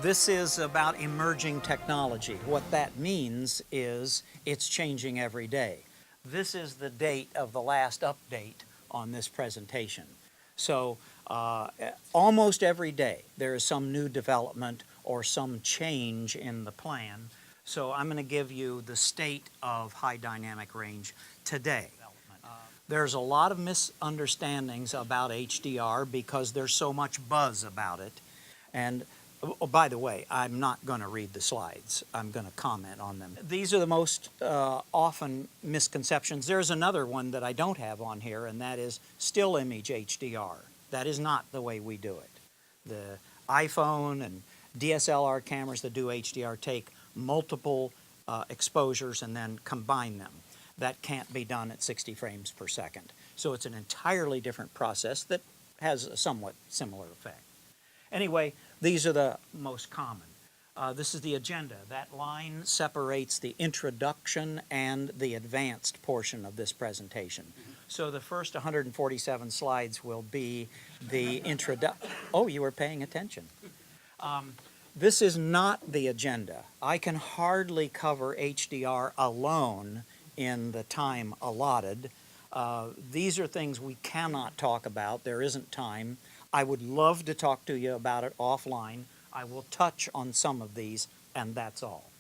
This is about emerging technology. What that means is it's changing every day. This is the date of the last update on this presentation. So almost every day there is some new development or some change in the plan. So I'm going to give you the state of high dynamic range today. There's a lot of misunderstandings about HDR because there's so much buzz about it. And oh, by the way, I'm not going to read the slides. I'm going to comment on them. These are the most often misconceptions. There's another one that I don't have on here, and that is still image HDR. That is not the way we do it. The iPhone and DSLR cameras that do HDR take multiple exposures and then combine them. That can't be done at 60 frames per second. So it's an entirely different process that has a somewhat similar effect. Anyway, these are the most common. This is the agenda. That line separates the introduction and the advanced portion of this presentation. So the first 147 slides will be the introduction. Oh, you were paying attention. This is not the agenda. I can hardly cover HDR alone in the time allotted. These are things we cannot talk about. There isn't time. I would love to talk to you about it offline. I will touch on some of these, and that's all.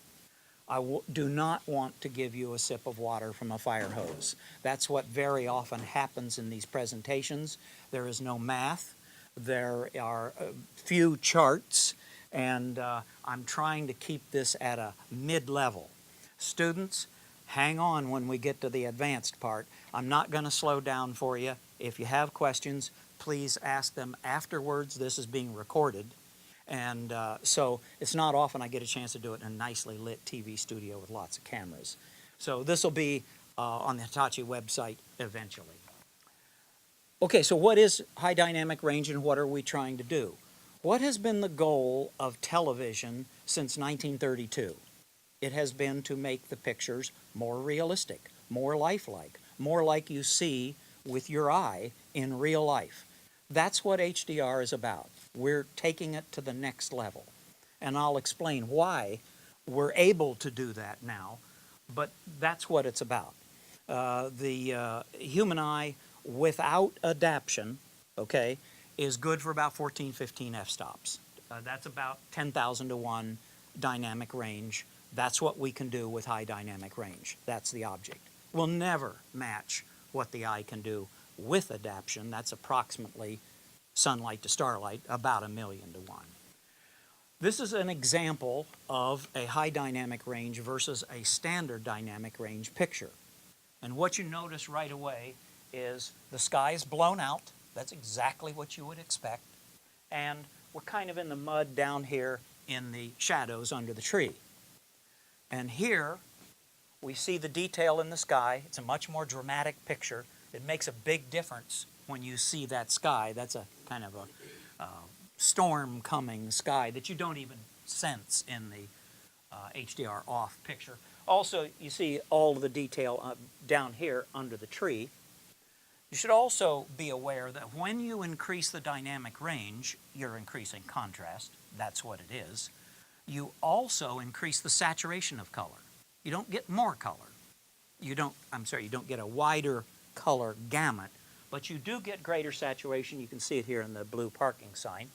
I do not want to give you a sip of water from a fire hose. That's what very often happens in these presentations. There is no math. There are few charts, and I'm trying to keep this at a mid-level. Students, hang on when we get to the advanced part. I'm not going to slow down for you. If you have questions, please ask them afterwards. This is being recorded. And so it's not often I get a chance to do it in a nicely lit TV studio with lots of cameras. So this will be on the Hitachi website eventually. Okay, so what is high dynamic range and what are we trying to do? What has been the goal of television since 1932? It has been to make the pictures more realistic, more lifelike, more like you see with your eye in real life. That's what HDR is about. We're taking it to the next level. And I'll explain why we're able to do that now, but that's what it's about. The human eye without adaptation, okay, is good for about 14, 15 f-stops. That's about 10,000 to 1 dynamic range. That's what we can do with high dynamic range. That's the object. We'll never match what the eye can do with adaptation. That's approximately sunlight to starlight, about 1,000,000 to 1. This is an example of a high dynamic range versus a standard dynamic range picture. And what you notice right away is the sky is blown out. That's exactly what you would expect. And we're kind of in the mud down here in the shadows under the tree. And here we see the detail in the sky. It's a much more dramatic picture. It makes a big difference when you see that sky. That's a kind of a storm coming sky that you don't even sense in the HDR off picture. Also, you see all of the detail down here under the tree. You should also be aware that when you increase the dynamic range, you're increasing contrast. That's what it is. You also increase the saturation of color. You don't get more color. You don't get a wider color gamut, but you do get greater saturation. You can see it here in the blue parking sign.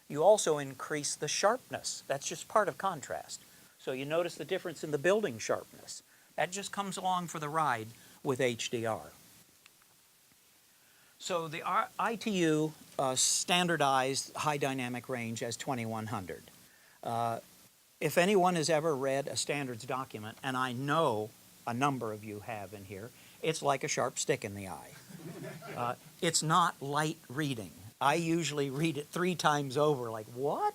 You also increase the sharpness. That's just part of contrast. So you notice the difference in the building sharpness. That just comes along for the ride with HDR. So the ITU standardized high dynamic range as 2100. If anyone has ever read a standards document, and I know a number of you have in here, it's like a sharp stick in the eye. It's not light reading. I usually read it 3 times over, like, what?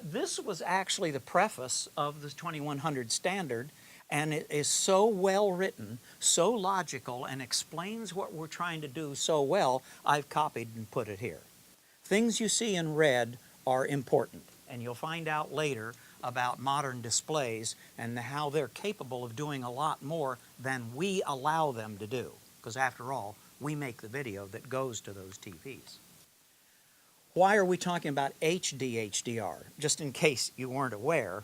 This was actually the preface of the 2100 standard, and it is so well written, so logical, and explains what we're trying to do so well, I've copied and put it here. Things you see in red are important, and you'll find out later about modern displays and how they're capable of doing a lot more than we allow them to do. Because after all, we make the video that goes to those TVs. Why are we talking about HD HDR? Just in case you weren't aware,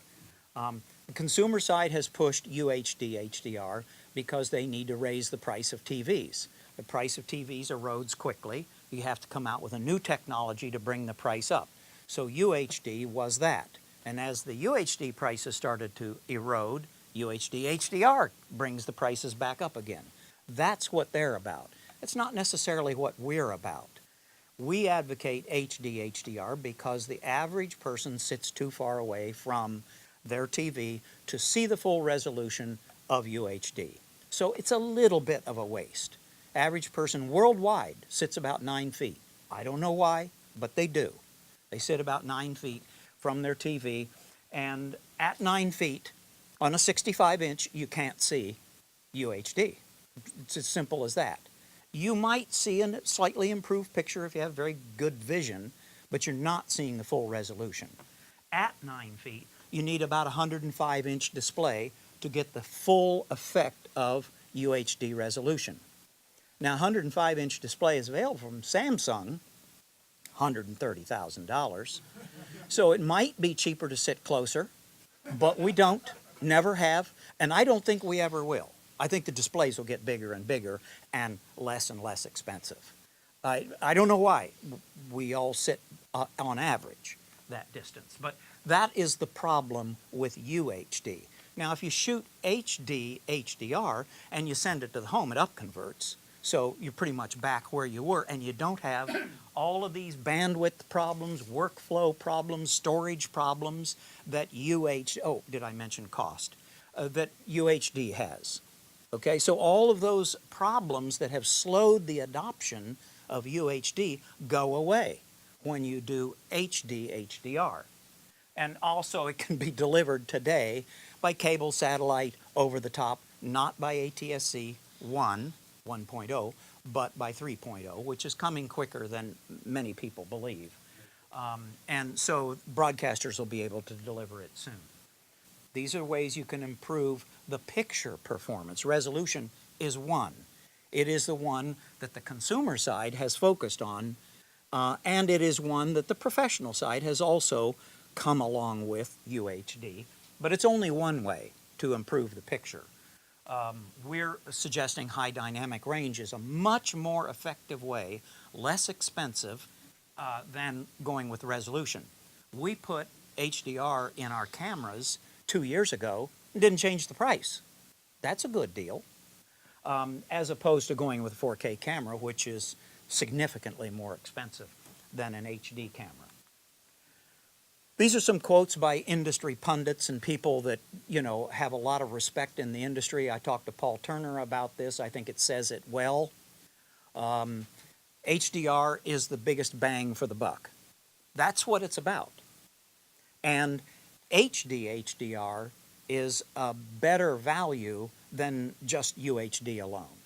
the consumer side has pushed UHD HDR because they need to raise the price of TVs. The price of TVs erodes quickly. You have to come out with a new technology to bring the price up. So UHD was that. And as the UHD prices started to erode, UHD HDR brings the prices back up again. That's what they're about. It's not necessarily what we're about. We advocate HD HDR because the average person sits too far away from their TV to see the full resolution of UHD. So it's a little bit of a waste. Average person worldwide sits about 9 feet. I don't know why, but they do. They sit about 9 feet from their TV, and at 9 feet, on a 65-inch, you can't see UHD. It's as simple as that. You might see a slightly improved picture if you have very good vision, but you're not seeing the full resolution. At 9 feet, you need about a 105-inch display to get the full effect of UHD resolution. Now, 105-inch display is available from Samsung, $130,000. So it might be cheaper to sit closer, but we don't, never have, and I don't think we ever will. I think the displays will get bigger and bigger and less expensive. I don't know why we all sit on average that distance, but that is the problem with UHD. Now, if you shoot HD HDR and you send it to the home, it upconverts. So you're pretty much back where you were, and you don't have all of these bandwidth problems, workflow problems, storage problems that oh, did I mention cost? That UHD has. Okay, so all of those problems that have slowed the adoption of UHD go away when you do HD HDR. And also it can be delivered today by cable, satellite, over the top, not by ATSC 1.0, but by 3.0, which is coming quicker than many people believe. And so broadcasters will be able to deliver it soon. These are ways you can improve the picture performance. Resolution is one. It is the one that the consumer side has focused on, and it is one that the professional side has also come along with UHD. But it's only one way to improve the picture. We're suggesting high dynamic range is a much more effective way, less expensive than going with resolution. We put HDR in our cameras 2 years ago and didn't change the price. That's a good deal, as opposed to going with a 4K camera, which is significantly more expensive than an HD camera. These are some quotes by industry pundits and people that, you know, have a lot of respect in the industry. I talked to Paul Turner about this. I think it says it well. HDR is the biggest bang for the buck. That's what it's about. And HD HDR is a better value than just UHD alone.